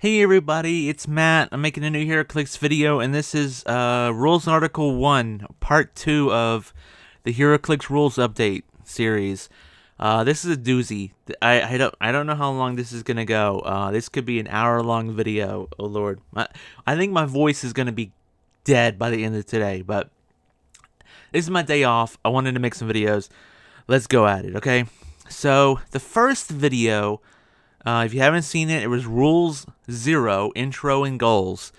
Hey everybody, it's Matt. I'm making a new Heroclix video, and this is Rules Article 1, Part 2 of the Heroclix Rules Update series. This is a doozy. I don't know how long this is gonna go. This could be an hour-long video. Oh lord, I think my voice is gonna be dead by the end of today. But this is my day off. I wanted to make some videos. Let's go at it, okay? So the first video. If you haven't seen it, it was Rules 0, Intro and Goals.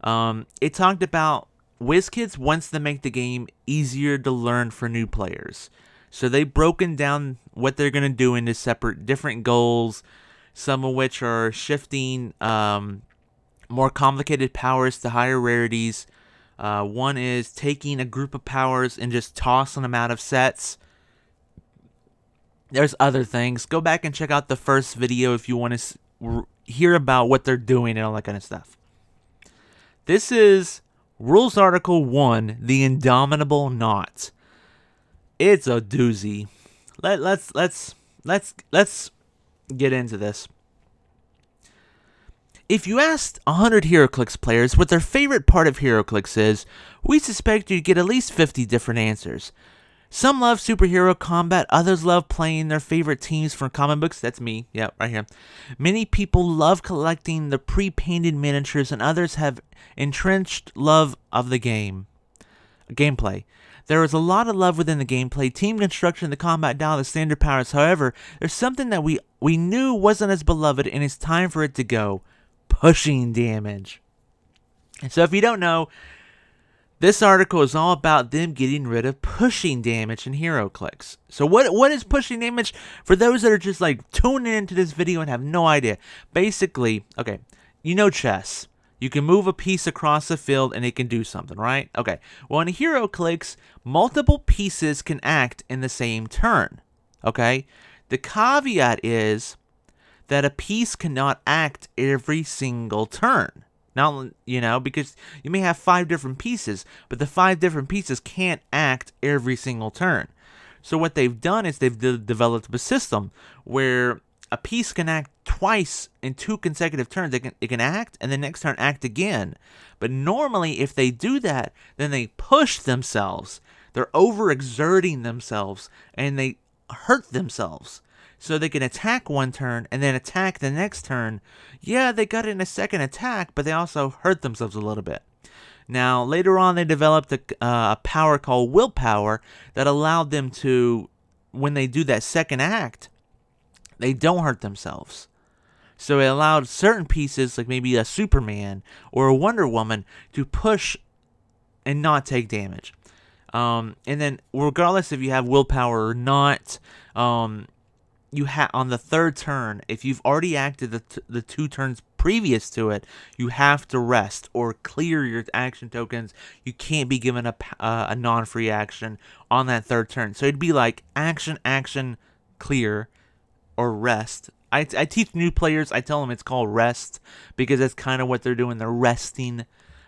It talked about Wizkids wants to make the game easier to learn for new players. So they've broken down what they're going to do into different goals, some of which are shifting more complicated powers to higher rarities. One is taking a group of powers and just tossing them out of sets. There's other things. Go back and check out the first video if you want to hear about what they're doing and all that kind of stuff. This is Rules Article 1, the Indomitable Knot. It's a doozy. Let's get into this. If you asked 100 Heroclix players what their favorite part of Heroclix is, we suspect you'd get at least 50 different answers. Some love superhero combat, others love playing their favorite teams from comic books. That's me, yeah, right here. Many people love collecting the pre-painted miniatures, and others have entrenched love of the gameplay. There is a lot of love within the gameplay, team construction, the combat style, the standard powers. However, there's something that we knew wasn't as beloved, and it's time for it to go. Pushing damage. And so if you don't know, this article is all about them getting rid of pushing damage in Heroclix. So what is pushing damage? For those that are just like tuning into this video and have no idea. Basically, okay, you know chess. You can move a piece across the field and it can do something, right? Okay, well in Heroclix, multiple pieces can act in the same turn, okay? The caveat is that a piece cannot act every single turn. Now, because you may have 5 different pieces, but the 5 different pieces can't act every single turn. So what they've done is they've developed a system where a piece can act twice in 2 consecutive turns. It can act, and the next turn act again. But normally, if they do that, then they push themselves. They're overexerting themselves, and they hurt themselves. So they can attack one turn and then attack the next turn. Yeah, they got in a second attack, but they also hurt themselves a little bit. Now, later on, they developed a power called willpower that allowed them to, when they do that second act, they don't hurt themselves. So it allowed certain pieces, like maybe a Superman or a Wonder Woman, to push and not take damage. And then, regardless if you have willpower or not, on the third turn, if you've already acted the 2 turns previous to it, you have to rest or clear your action tokens. You can't be given a non-free action on that third turn. So it'd be like action, clear, or rest. I teach new players, I tell them it's called rest because that's kind of what they're doing. They're resting.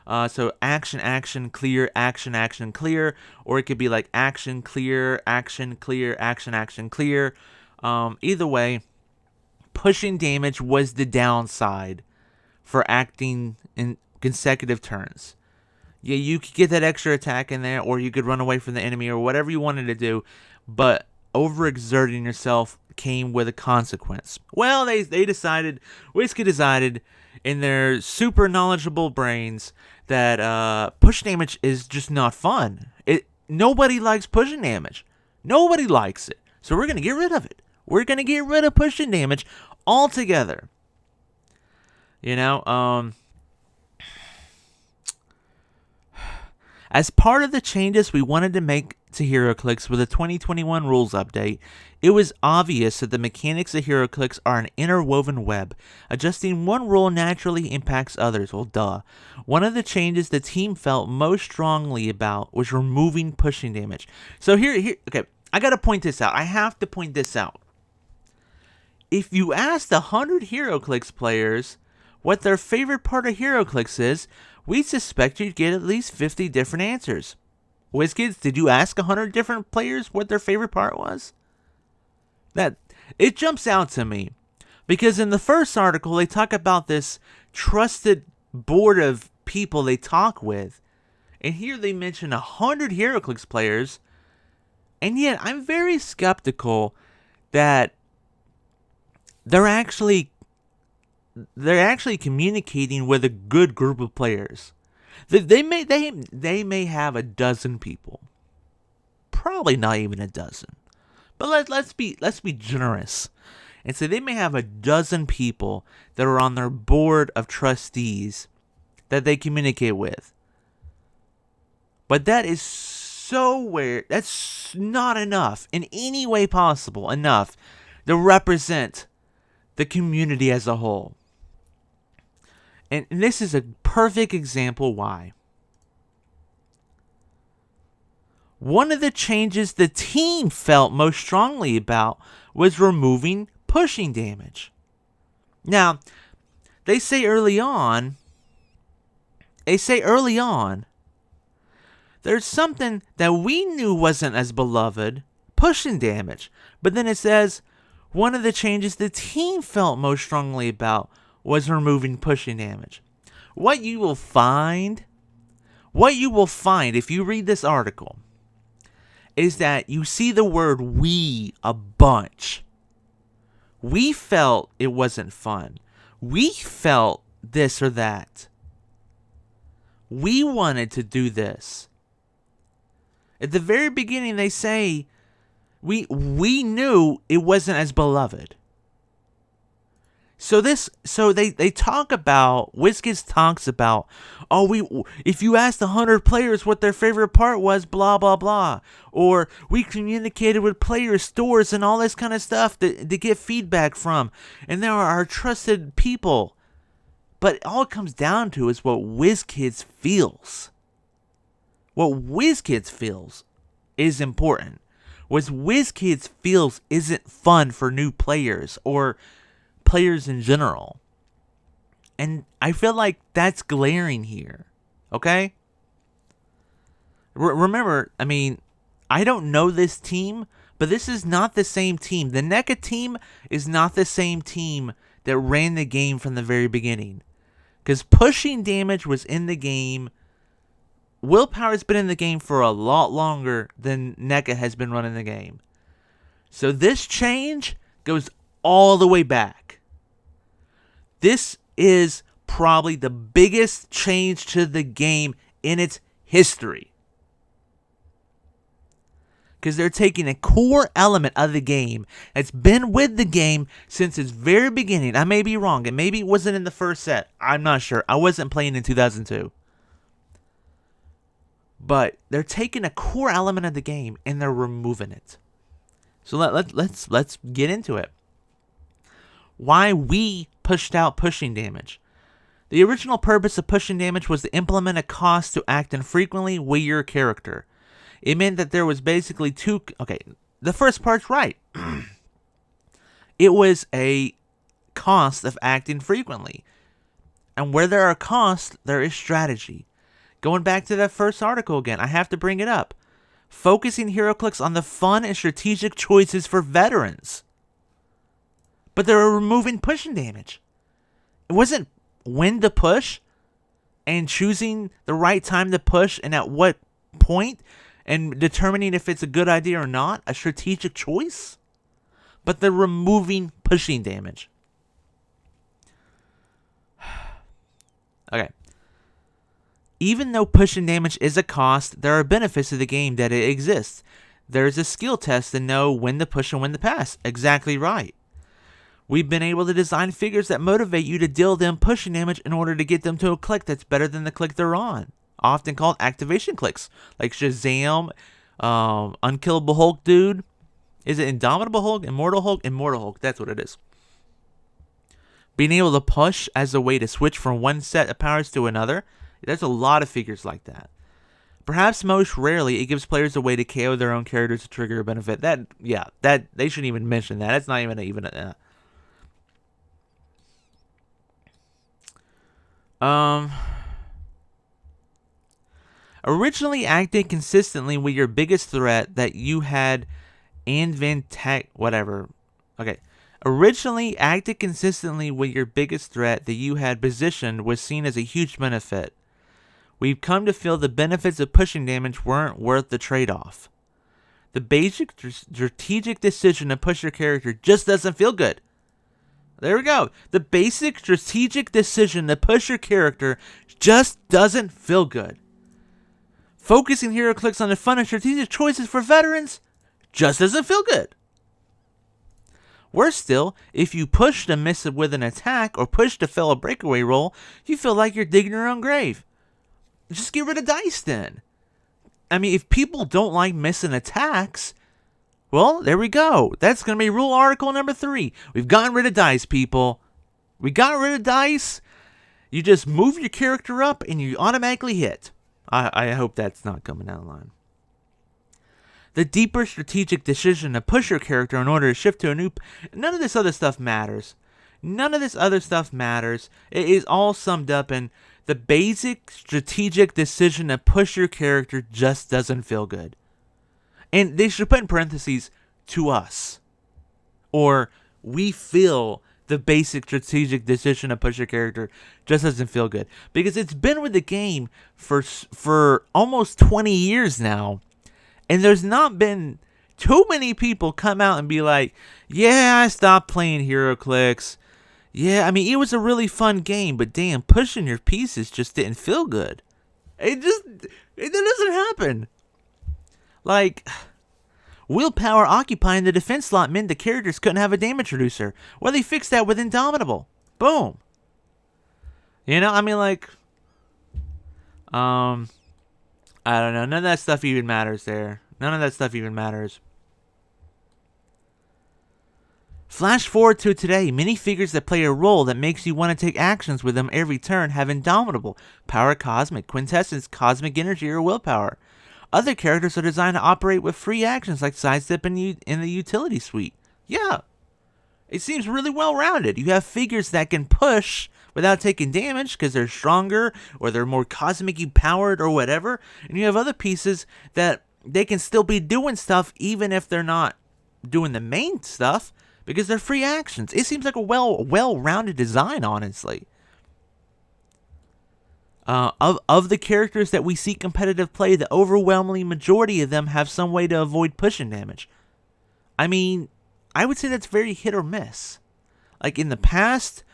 So action, clear, action, clear, or it could be like action, clear, action, clear. Either way, pushing damage was the downside for acting in consecutive turns. Yeah, you could get that extra attack in there, or you could run away from the enemy, or whatever you wanted to do, but overexerting yourself came with a consequence. Well, Wizkids decided in their super knowledgeable brains that push damage is just not fun. Nobody likes pushing damage. Nobody likes it. So we're going to get rid of it. We're going to get rid of pushing damage altogether. As part of the changes we wanted to make to Heroclix with the 2021 rules update, it was obvious that the mechanics of Heroclix are an interwoven web. Adjusting one rule naturally impacts others. Well, duh. One of the changes the team felt most strongly about was removing pushing damage. So okay, I gotta point this out. I have to point this out. If you asked 100 Heroclix players what their favorite part of Heroclix is, we suspect you'd get at least 50 different answers. Wizkids, did you ask 100 different players what their favorite part was? It jumps out to me. Because in the first article, they talk about this trusted board of people they talk with. And here they mention 100 Heroclix players. And yet, I'm very skeptical that they're actually communicating with a good group of players. They may have a dozen people. Probably not even a dozen. But let's be generous. And so they may have a dozen people that are on their board of trustees that they communicate with. But that is so weird. That's not enough in any way possible enough to represent the community as a whole. And this is a perfect example why. One of the changes the team felt most strongly about was removing pushing damage. Now, they say early on, there's something that we knew wasn't as beloved, pushing damage. But then it says, one of the changes the team felt most strongly about was removing pushing damage. What you will find if you read this article is that you see the word "we" a bunch. We felt it wasn't fun. We felt this or that. We wanted to do this. At the very beginning, they say, we knew it wasn't as beloved. So they talk about, Wizkids talks about, if you asked 100 players what their favorite part was, blah, blah, blah. Or we communicated with players, stores, and all this kind of stuff to get feedback from. And there are our trusted people. But all it comes down to is what Wizkids feels. What Wizkids feels is important. What Wizkids feels isn't fun for new players or players in general. And I feel like that's glaring here. Okay? Remember, I mean, I don't know this team, but this is not the same team. The NECA team is not the same team that ran the game from the very beginning. Because pushing damage was in the game. Willpower's been in the game for a lot longer than NECA has been running the game. So this change goes all the way back. This is probably the biggest change to the game in its history. Because they're taking a core element of the game that's been with the game since its very beginning. I may be wrong, and maybe it wasn't in the first set. I'm not sure. I wasn't playing in 2002. But they're taking a core element of the game and they're removing it. So let's get into it. Why we pushed out pushing damage. The original purpose of pushing damage was to implement a cost to act infrequently with your character. It meant that there was basically two... Okay, the first part's right. It was a cost of acting frequently. And where there are costs, there is strategy. Going back to that first article again, I have to bring it up. Focusing Heroclix on the fun and strategic choices for veterans. But they were removing pushing damage. It wasn't when to push and choosing the right time to push and at what point and determining if it's a good idea or not, a strategic choice. But they're removing pushing damage. Okay. Even though pushing damage is a cost, there are benefits to the game that it exists. There's a skill test to know when to push and when to pass. Exactly right. We've been able to design figures that motivate you to deal them pushing damage in order to get them to a click that's better than the click they're on. Often called activation clicks. Like Shazam, Unkillable Hulk Dude. Is it Indomitable Hulk? Immortal Hulk? Immortal Hulk. That's what it is. Being able to push as a way to switch from one set of powers to another. There's a lot of figures like that. Perhaps most rarely, it gives players a way to KO their own characters to trigger a benefit. That they shouldn't even mention that. That's not even originally acting consistently with your biggest threat that you had whatever. Okay. Originally, acting consistently with your biggest threat that you had positioned was seen as a huge benefit. We've come to feel the benefits of pushing damage weren't worth the trade-off. The basic strategic decision to push your character just doesn't feel good. There we go. The basic strategic decision to push your character just doesn't feel good. Focusing Heroclix on the fun and strategic choices for veterans just doesn't feel good. Worse still, if you push to miss with an attack or push to fail a breakaway roll, you feel like you're digging your own grave. Just get rid of dice then. I mean, if people don't like missing attacks, well, there we go. That's going to be rule article number 3. We've gotten rid of dice, people. We got rid of dice. You just move your character up and you automatically hit. I hope that's not coming down the line. The deeper strategic decision to push your character in order to shift to a new... None of this other stuff matters. None of this other stuff matters. It is all summed up in the basic strategic decision to push your character just doesn't feel good. And they should put in parentheses, to us. Or, we feel the basic strategic decision to push your character just doesn't feel good. Because it's been with the game for almost 20 years now. And there's not been too many people come out and be like, yeah, I stopped playing Heroclix. Yeah, I mean, it was a really fun game, but damn, pushing your pieces just didn't feel good. It doesn't happen. Like, willpower occupying the defense slot meant the characters couldn't have a damage reducer. Well, they fixed that with Indomitable. Boom. You know, I mean, like, I don't know. None of that stuff even matters there. None of that stuff even matters. Flash forward to today. Minifigures that play a role that makes you want to take actions with them every turn have Indomitable, Power Cosmic, Quintessence, Cosmic Energy, or Willpower. Other characters are designed to operate with free actions like Sidestep in the Utility Suite. Yeah. It seems really well-rounded. You have figures that can push without taking damage because they're stronger or they're more cosmically powered or whatever. And you have other pieces that they can still be doing stuff even if they're not doing the main stuff because they're free actions. It seems like a well-rounded design, honestly. Of the characters that we see competitive play, the overwhelming majority of them have some way to avoid pushing damage. I mean, I would say that's very hit or miss. Like in the past,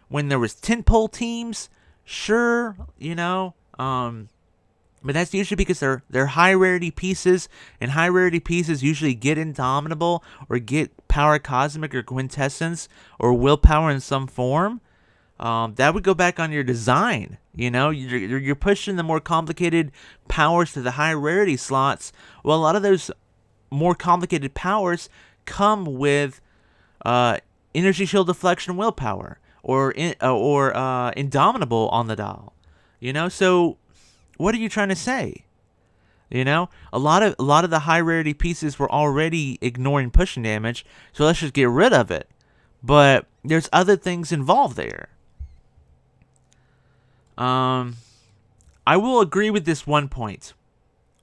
when there was tentpole teams, sure, you know, but that's usually because they're high rarity pieces, and high rarity pieces usually get Indomitable or get Power Cosmic or Quintessence or Willpower in some form. That would go back on your design. You know, you're pushing the more complicated powers to the high rarity slots. Well, a lot of those more complicated powers come with Energy Shield Deflection Willpower or Indomitable on the dial. You know, so what are you trying to say? You know, a lot of the high rarity pieces were already ignoring pushing damage, so let's just get rid of it. But there's other things involved there. I will agree with this one point.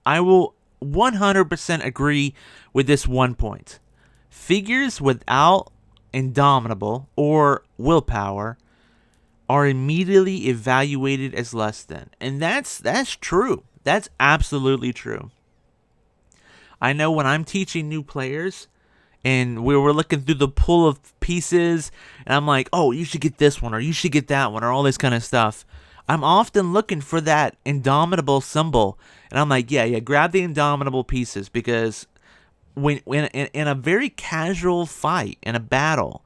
I will 100% agree with this one point. Figures without Indomitable or Willpower are immediately evaluated as less than. And that's true. That's absolutely true. I know when I'm teaching new players and we were looking through the pool of pieces and I'm like, oh, you should get this one or you should get that one or all this kind of stuff. I'm often looking for that Indomitable symbol. And I'm like, yeah, grab the Indomitable pieces because when in a very casual fight, in a battle,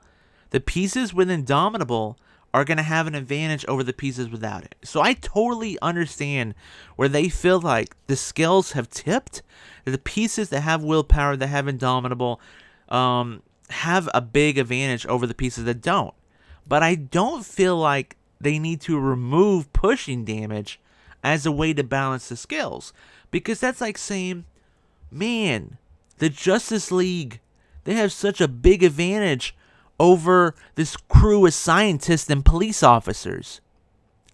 the pieces with Indomitable are going to have an advantage over the pieces without it. So I totally understand where they feel like the scales have tipped, that the pieces that have Willpower, that have Indomitable, have a big advantage over the pieces that don't. But I don't feel like they need to remove pushing damage as a way to balance the scales. Because that's like saying, man, the Justice League, they have such a big advantage over this crew of scientists and police officers.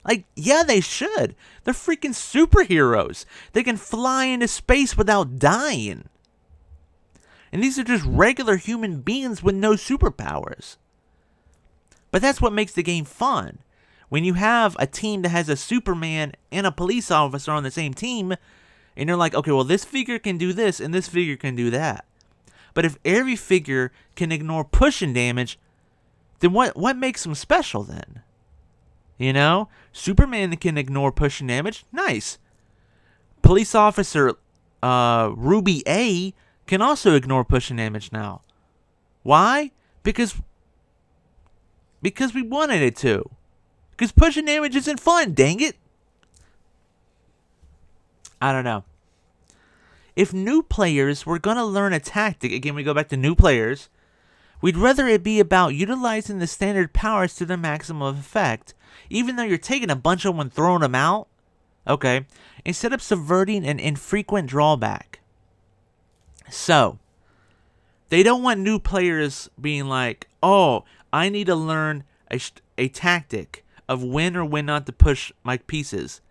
Like, yeah, they should. They're freaking superheroes. They can fly into space without dying. And these are just regular human beings with no superpowers. But that's what makes the game fun. When you have a team that has a Superman and a police officer on the same team, and you're like, okay, well, this figure can do this, and this figure can do that. But if every figure can ignore pushing damage, then what makes them special then? You know? Superman can ignore pushing damage. Nice. Police officer Ruby A can also ignore pushing damage now. Why? Because we wanted it to. Because pushing damage isn't fun, dang it. I don't know. If new players were going to learn a tactic, again, we go back to new players, we'd rather it be about utilizing the standard powers to their maximum effect, even though you're taking a bunch of them and throwing them out, okay, instead of subverting an infrequent drawback. So, they don't want new players being like, oh, I need to learn a tactic of when or when not to push my pieces.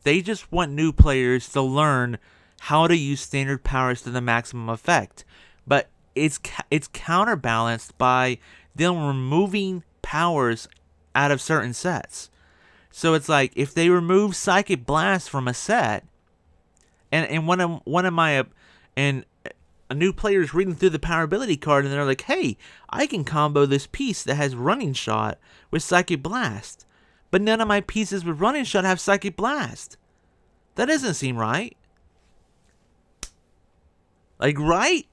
They just want new players to learn how to use standard powers to the maximum effect. But it's counterbalanced by them removing powers out of certain sets. So it's like if they remove Psychic Blast from a set, and one of my and a new player is reading through the power ability card and they're like, hey, I can combo this piece that has Running Shot with Psychic Blast. But none of my pieces with Running Shot have Psychic Blast. That doesn't seem right. Like, right?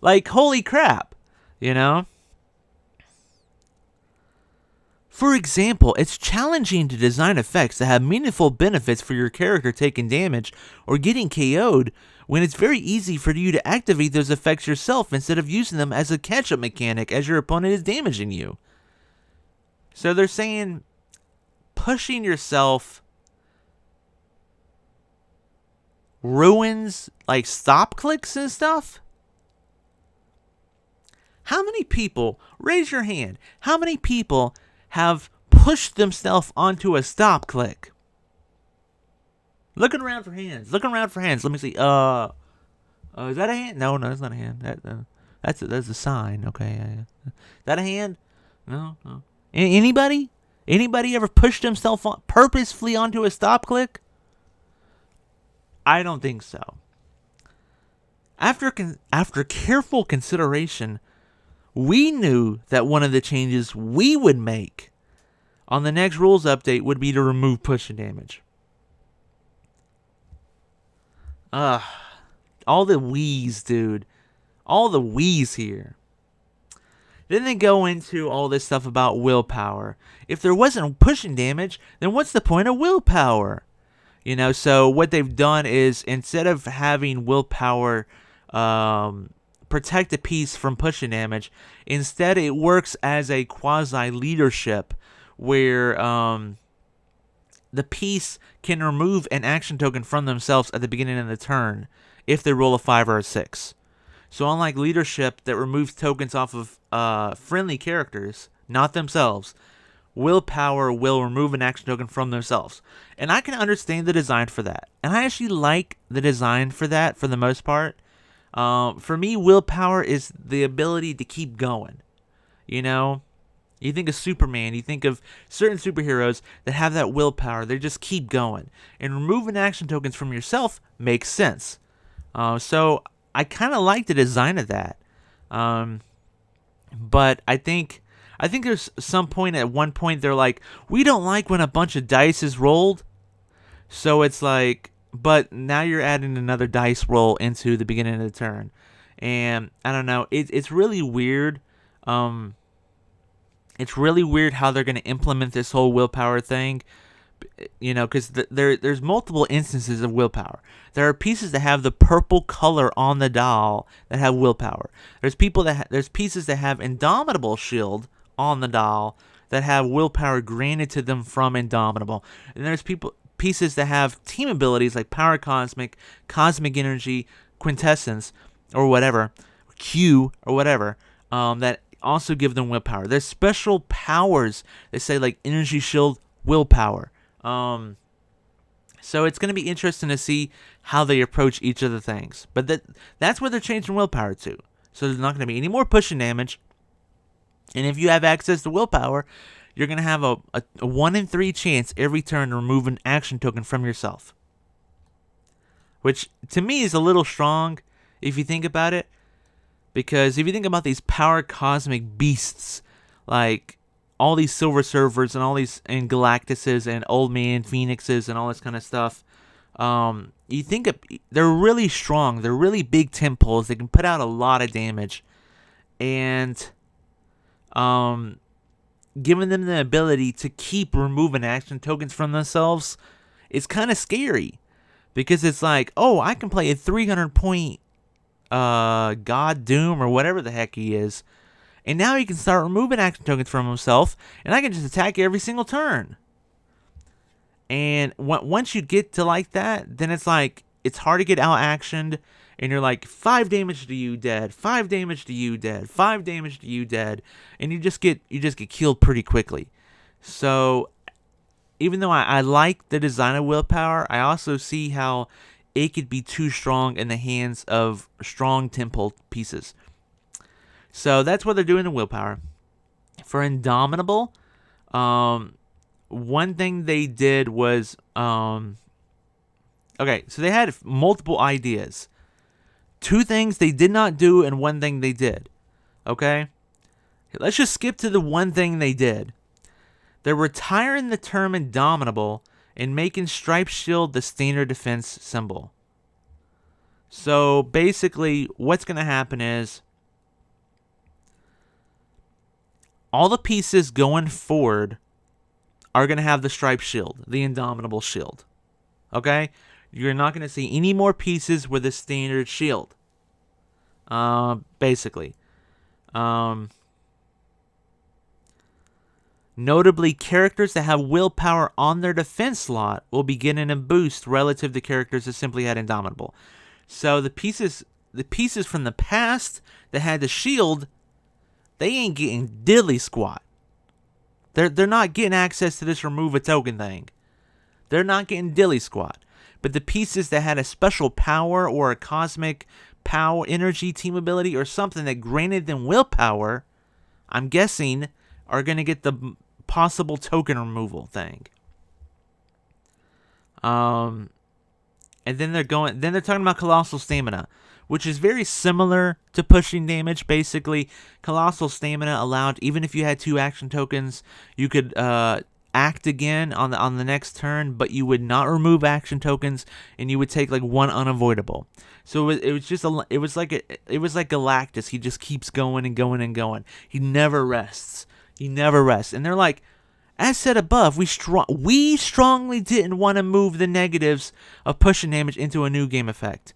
Like, holy crap. You know? For example, it's challenging to design effects that have meaningful benefits for your character taking damage or getting KO'd when it's very easy for you to activate those effects yourself instead of using them as a catch-up mechanic as your opponent is damaging you. So they're saying pushing yourself ruins like stop clicks and stuff? How many people, raise your hand, how many people have pushed themselves onto a stop click? Looking around for hands. Let me see. Is that a hand? No, it's not a hand. That's a sign. Okay. Is that a hand? No. Anybody? Anybody ever pushed himself purposefully onto a stop click? I don't think so. After careful consideration, we knew that one of the changes we would make on the next rules update would be to remove pushing damage. All the wheeze, dude. All the wheeze here. Then they go into all this stuff about willpower. If there wasn't pushing damage, then what's the point of willpower? You know, so what they've done is instead of having willpower protect a piece from pushing damage, instead it works as a quasi-leadership where the piece can remove an action token from themselves at the beginning of the turn if they roll a 5 or a 6. So unlike leadership that removes tokens off of friendly characters, not themselves, willpower will remove an action token from themselves. And I can understand the design for that. And I actually like the design for that for the most part. For me, willpower is the ability to keep going. You know? You think of Superman, you think of certain superheroes that have that willpower. They just keep going. And removing action tokens from yourself makes sense. So I kind of like the design of that. But I think there's some point at one point they're like, we don't like when a bunch of dice is rolled. So it's like, but now you're adding another dice roll into the beginning of the turn. And I don't know, it's really weird. It's really weird how they're going to implement this whole willpower thing. You know, because there's multiple instances of willpower. There are pieces that have the purple color on the doll that have willpower. There's pieces that have Indomitable shield on the doll that have willpower granted to them from Indomitable. And there's pieces that have team abilities like Power Cosmic, Cosmic Energy, Quintessence, or whatever, Q, or whatever, that also give them willpower. There's special powers that say like Energy Shield, willpower. So it's going to be interesting to see how they approach each of the things. But that's what they're changing willpower to. So there's not going to be any more pushing damage. And if you have access to willpower, you're going to have a 1 in 3 chance every turn to remove an action token from yourself. Which, to me, is a little strong, if you think about it. Because if you think about these power cosmic beasts, like all these Silver Surfers and all these and Galactuses and Old Man Phoenixes and all this kind of stuff, you think they're really strong. They're really big temples. They can put out a lot of damage. And giving them the ability to keep removing action tokens from themselves is kind of scary. Because it's like, oh, I can play a 300-point God Doom or whatever the heck he is. And now he can start removing action tokens from himself. And I can just attack every single turn. And once you get to like that, then it's like, it's hard to get out-actioned. And you're like, 5 damage to you, dead. 5 damage to you, dead. 5 damage to you, dead. And you just get killed pretty quickly. So even though I like the design of willpower, I also see how it could be too strong in the hands of strong temple pieces. So that's what they're doing in willpower. For Indomitable, one thing they did was, okay, so they had multiple ideas. 2 things they did not do and 1 thing they did. Okay? Let's just skip to the 1 thing they did. They're retiring the term Indomitable and making Striped Shield the standard defense symbol. So basically, what's going to happen is all the pieces going forward are going to have the Striped Shield, the Indomitable shield. Okay? You're not going to see any more pieces with a standard shield. Basically. Notably, characters that have willpower on their defense slot will be getting a boost relative to characters that simply had Indomitable. So the pieces from the past that had the shield, they ain't getting diddly squat. They're not getting access to this remove a token thing. They're not getting diddly squat. But the pieces that had a special power or a cosmic power, energy, team ability, or something that granted them willpower, I'm guessing, are going to get the possible token removal thing. And then they're talking about Colossal Stamina, which is very similar to pushing damage. Basically, Colossal Stamina allowed, even if you had 2 action tokens, you could act again on the next turn, but you would not remove action tokens, and you would take like 1 unavoidable. So it was like Galactus. He just keeps going and going and going. He never rests. And they're like, as said above, we strongly didn't want to move the negatives of pushing damage into a new game effect.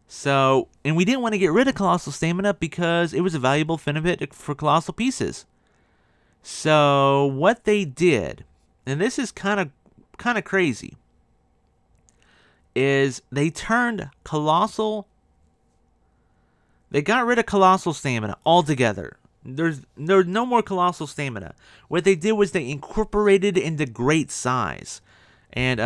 So, and we didn't want to get rid of Colossal Stamina because it was a valuable benefit for Colossal pieces. So, what they did, and this is kind of crazy, is they turned they got rid of Colossal Stamina altogether. There's no more Colossal Stamina. What they did was they incorporated it into Great Size. And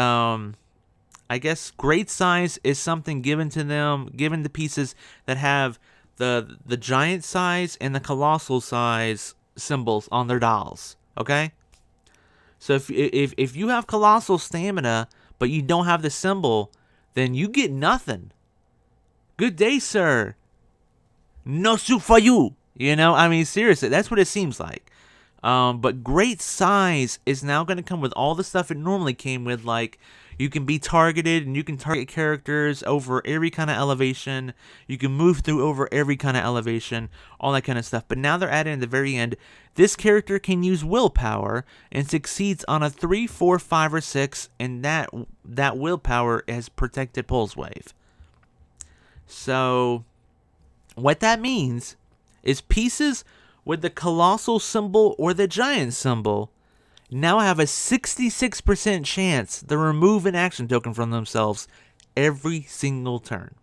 I guess Great Size is something given to pieces that have the giant size and the colossal size symbols on their dials. Okay? So if you have Colossal Stamina but you don't have the symbol, then you get nothing. Good day, sir. No soup for you. You know, I mean, seriously, that's what it seems like. But Great Size is now going to come with all the stuff it normally came with, like you can be targeted and you can target characters over every kind of elevation. You can move through over every kind of elevation, all that kind of stuff. But now they're adding at the very end, this character can use willpower and succeeds on a 3, 4, 5, or 6, and that willpower has protected Pulse Wave. So what that means is pieces with the colossal symbol or the giant symbol now have a 66% chance to remove an action token from themselves every single turn.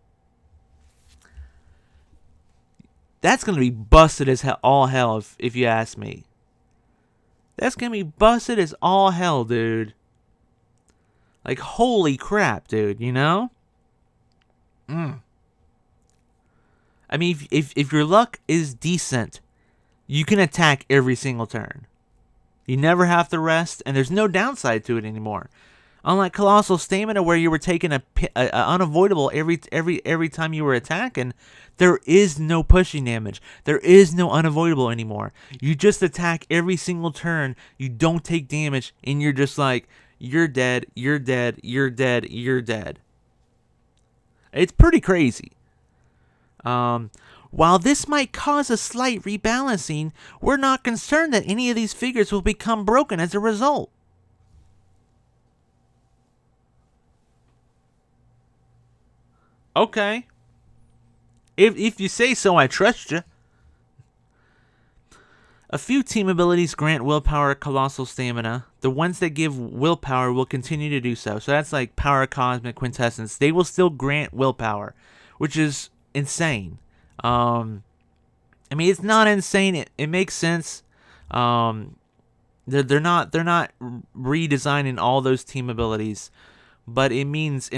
That's going to be busted as all hell if you ask me. That's going to be busted as all hell, dude. Like, holy crap, dude, you know? I mean, if your luck is decent, you can attack every single turn. You never have to rest, and there's no downside to it anymore. Unlike Colossal Stamina, where you were taking a unavoidable every time you were attacking, there is no pushing damage. There is no unavoidable anymore. You just attack every single turn. You don't take damage, and you're just like, you're dead, you're dead, you're dead, you're dead. It's pretty crazy. While this might cause a slight rebalancing, we're not concerned that any of these figures will become broken as a result. Okay. If you say so, I trust you. A few team abilities grant willpower, colossal stamina. The ones that give willpower will continue to do so. So that's like power, cosmic, quintessence. They will still grant willpower, which is insane. I mean, it's not insane. It makes sense. They're not redesigning all those team abilities, but it means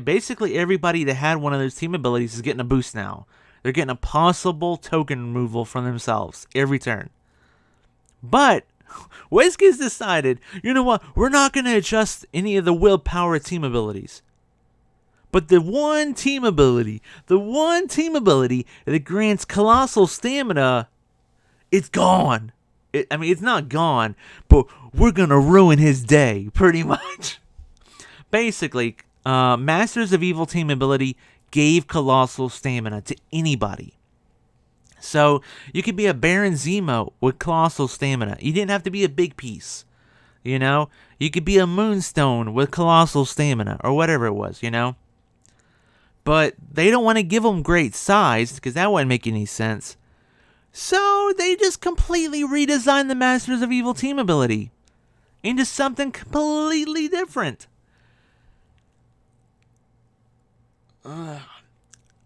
basically everybody that had one of those team abilities is getting a boost now. They're getting a possible token removal from themselves every turn. But Wizkids decided, you know what? We're not going to adjust any of the willpower team abilities. But the one team ability that grants colossal stamina, it's gone. It's not gone, but we're going to ruin his day, pretty much. Basically, Masters of Evil team ability gave colossal stamina to anybody. So you could be a Baron Zemo with colossal stamina. You didn't have to be a big piece, you know. You could be a Moonstone with colossal stamina or whatever it was, you know. But they don't want to give them great size because that wouldn't make any sense. So they just completely redesigned the Masters of Evil team ability into something completely different.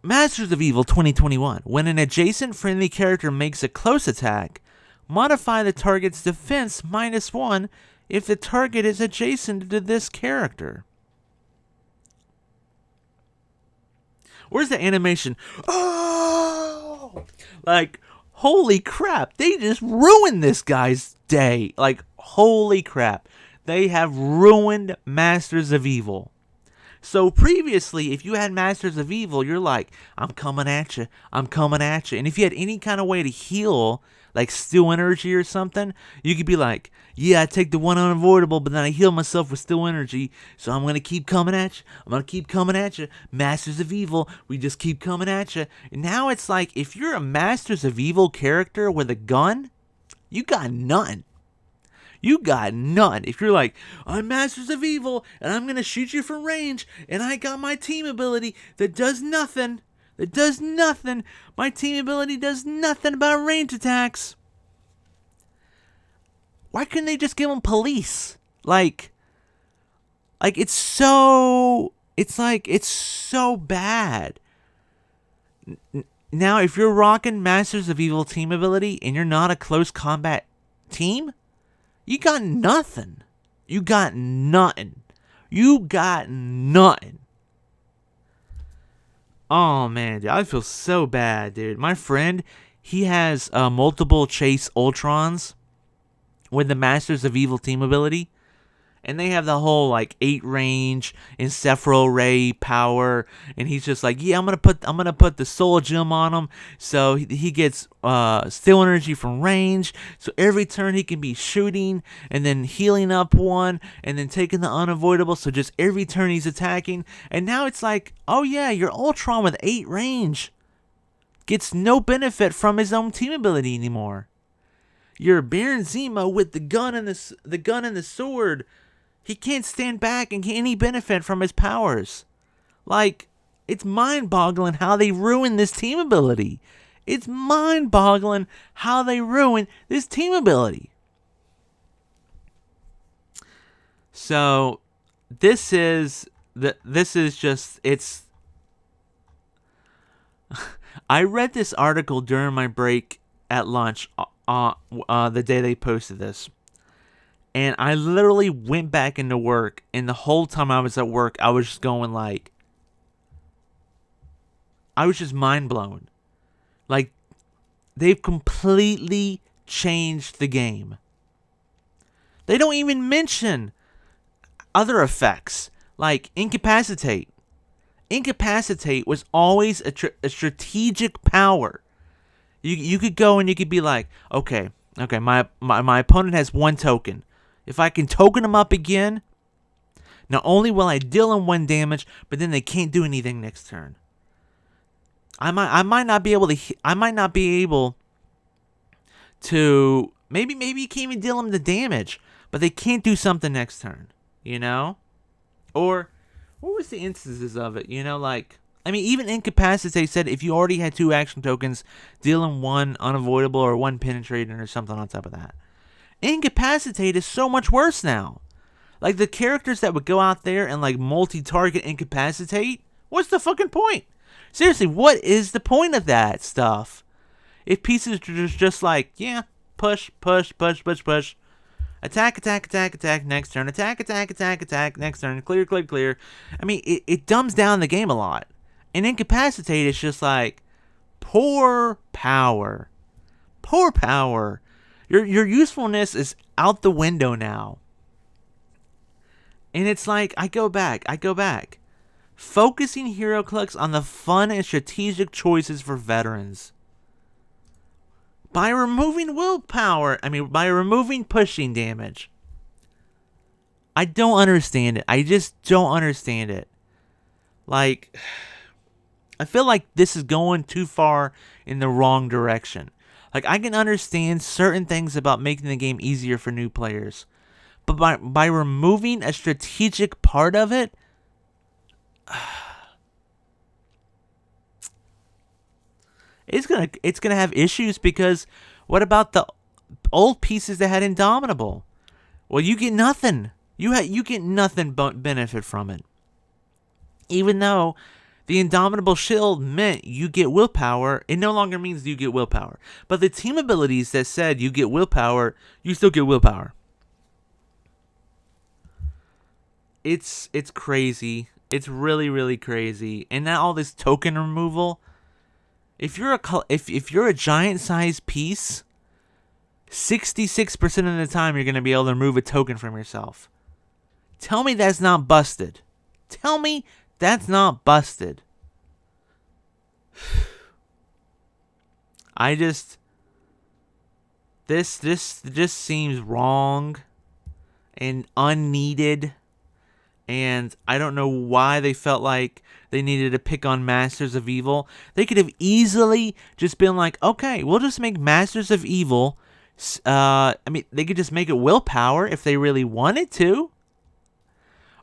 Masters of Evil 2021. When an adjacent friendly character makes a close attack, modify the target's defense -1 if the target is adjacent to this character. Where's the animation? Oh! Like, holy crap. They just ruined this guy's day. Like, holy crap. They have ruined Masters of Evil. So previously, if you had Masters of Evil, you're like, I'm coming at you. I'm coming at you. And if you had any kind of way to heal, like Still Energy or something, you could be like, yeah, I take the one unavoidable, but then I heal myself with Still Energy, so I'm going to keep coming at you. I'm going to keep coming at you. Masters of Evil, we just keep coming at you. And now it's like, if you're a Masters of Evil character with a gun, you got none. You got none. If you're like, I'm Masters of Evil, and I'm going to shoot you from range, and I got my team ability that does nothing. That does nothing. My team ability does nothing about range attacks. Why couldn't they just give them police? Like it's so bad. Now, if you're rocking Masters of Evil team ability, and you're not a close combat team, you got nothing. You got nothing. You got nothing. Oh, man, dude, I feel so bad, dude. My friend, he has multiple Chase Ultrons with the Masters of Evil team ability. And they have the whole, like, 8 range, Encephalo Ray power. And he's just like, yeah, I'm gonna put the Soul Gem on him. So he gets Still Energy from range. So every turn he can be shooting and then healing up one and then taking the unavoidable. So just every turn he's attacking. And now it's like, oh yeah, your Ultron with 8 range gets no benefit from his own team ability anymore. Your Baron Zemo with the gun and the sword, he can't stand back and get any benefit from his powers. Like, it's mind-boggling how they ruined this team ability. It's mind-boggling how they ruined this team ability. So, this is just, it's... I read this article during my break at lunch the day they posted this. And I literally went back into work, and the whole time I was at work, I was just going like, I was just mind blown. Like, they've completely changed the game. They don't even mention other effects like incapacitate. Incapacitate was always a strategic power. You could go and you could be like, okay, my opponent has 1 token. If I can token him up again, not only will I deal him 1 damage, but then they can't do anything next turn. I might not be able to maybe you can't even deal them the damage, but they can't do something next turn, you know? Or what was the instances of it? You know, like, I mean, even Incapacitate said if you already had 2 action tokens, deal them 1 unavoidable or 1 penetrating or something on top of that. Incapacitate is so much worse now. Like, the characters that would go out there and like multi-target Incapacitate, what's the fucking point? Seriously, what is the point of that stuff? If pieces are just like, yeah, push, attack, next turn, attack, next turn, clear. I mean, it dumbs down the game a lot. And Incapacitate is just like, poor power. Your usefulness is out the window now. And it's like, I go back. Focusing Heroclix on the fun and strategic choices for veterans. By removing pushing damage. I don't understand it. I just don't understand it. Like, I feel like this is going too far in the wrong direction. Like, I can understand certain things about making the game easier for new players. But by removing a strategic part of it, it's gonna have issues, because what about the old pieces that had Indomitable? Well, you get nothing. You get nothing but benefit from it. Even though the Indomitable shield meant you get willpower, it no longer means you get willpower. But the team abilities that said you get willpower, you still get willpower. It's crazy. It's really, really crazy. And now all this token removal. If you're a giant size piece, 66% of the time you're going to be able to remove a token from yourself. Tell me that's not busted. Tell me that's not busted. This just seems wrong and unneeded. And I don't know why they felt like they needed to pick on Masters of Evil. They could have easily just been like, okay, we'll just make Masters of Evil. They could just make it willpower if they really wanted to.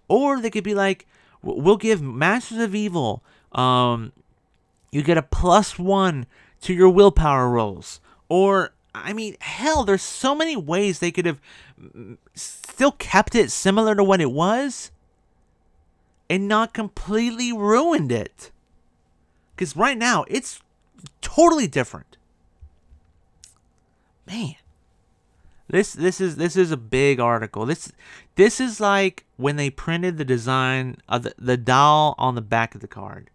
Or they could be like, we'll give Masters of Evil, you get a +1 to your willpower rolls. Or, I mean, hell, there's so many ways they could have still kept it similar to what it was and not completely ruined it. Because right now, it's totally different. Man. This is a big article. This is like when they printed the design of the doll on the back of the card.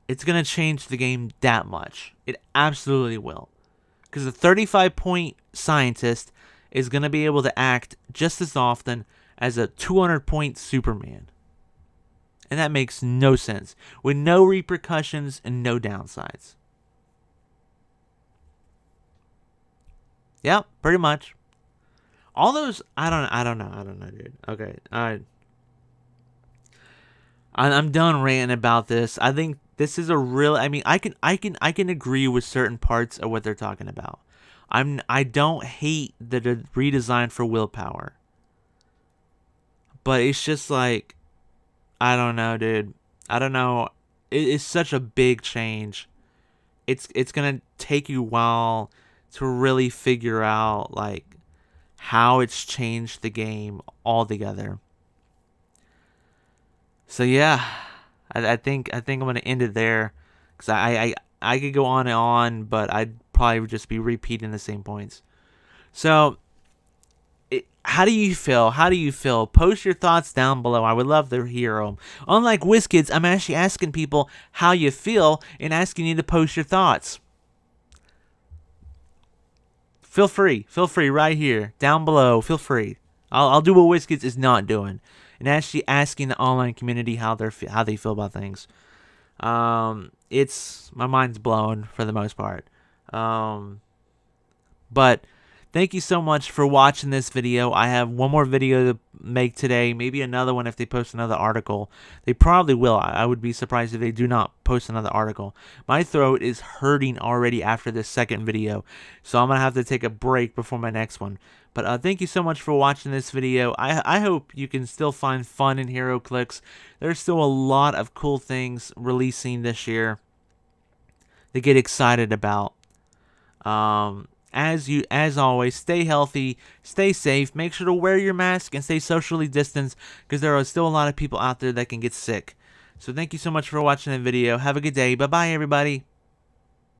It's going to change the game that much. It absolutely will. Because the 35-point scientist is going to be able to act just as often as a 200-point Superman. And that makes no sense. With no repercussions and no downsides. Yep, pretty much. All those, I don't know, dude. Okay, I'm done ranting about this. I think this is a real. I mean, I can agree with certain parts of what they're talking about. I don't hate the redesign for willpower, but it's just like, I don't know, dude. I don't know. It's such a big change. It's gonna take you a while to really figure out like how it's changed the game altogether. So yeah, I think I'm gonna end it there, because I could go on and on, but I'd probably just be repeating the same points. So How do you feel? How do you feel? Post your thoughts down below. I would love to hear them. Unlike Wizkids, I'm actually asking people how you feel and asking you to post your thoughts. Feel free right here, down below. Feel free. I'll do what Wizkids is not doing, and actually asking the online community how they feel about things. It's my mind's blown for the most part. But thank you so much for watching this video. I have one more video to make today, maybe another one if they post another article. They probably will. I would be surprised if they do not post another article. My throat is hurting already after this second video, so I'm going to have to take a break before my next one. But thank you so much for watching this video. I hope you can still find fun in Heroclix. There's still a lot of cool things releasing this year to get excited about. As always, stay healthy, stay safe, make sure to wear your mask and stay socially distanced, because there are still a lot of people out there that can get sick. So thank you so much for watching the video. Have a good day. Bye-bye, everybody.